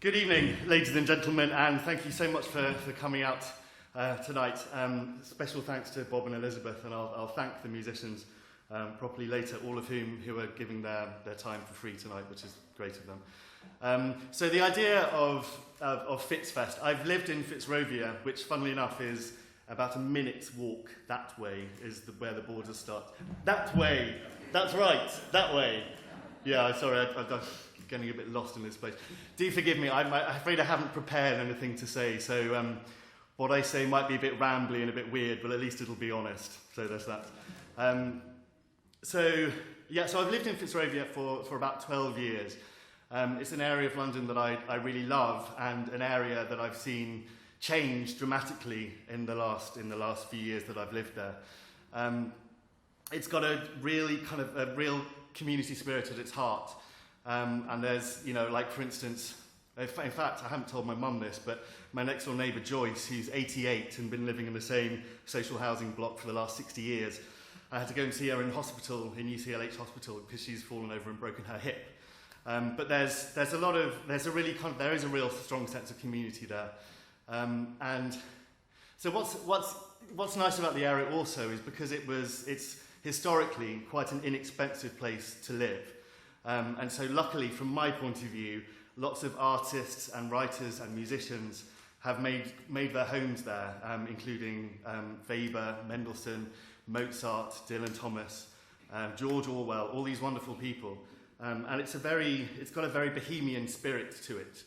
Good evening, ladies and gentlemen, and thank you so much for coming out tonight. Special thanks to Bob and Elizabeth, and I'll thank the musicians properly later, all of whom who are giving their time for free tonight, which is great of them. So the idea of Fitzfest, I've lived in Fitzrovia, which funnily enough is about a minute's walk that way, is where the borders start. That way, that's right, that way. Yeah, sorry, I'm getting a bit lost in this place. Do forgive me, I'm afraid I haven't prepared anything to say, so what I say might be a bit rambly and a bit weird, but at least it'll be honest, so there's that. So I've lived in Fitzrovia for about 12 years. It's an area of London that I really love, and an area that I've seen change dramatically in the last few years that I've lived there. It's got a really kind of a real community spirit at its heart. And there's, like for instance, in fact, I haven't told my mum this, but my next door neighbour Joyce, who's 88 and been living in the same social housing block for the last 60 years, I had to go and see her in hospital, in UCLH hospital, because she's fallen over and broken her hip. But there is a real strong sense of community there. And so what's nice about the area also is because it's historically quite an inexpensive place to live. And so luckily, from my point of view, lots of artists and writers and musicians have made their homes there, including Weber, Mendelssohn, Mozart, Dylan Thomas, George Orwell, all these wonderful people. And it's got a very bohemian spirit to it.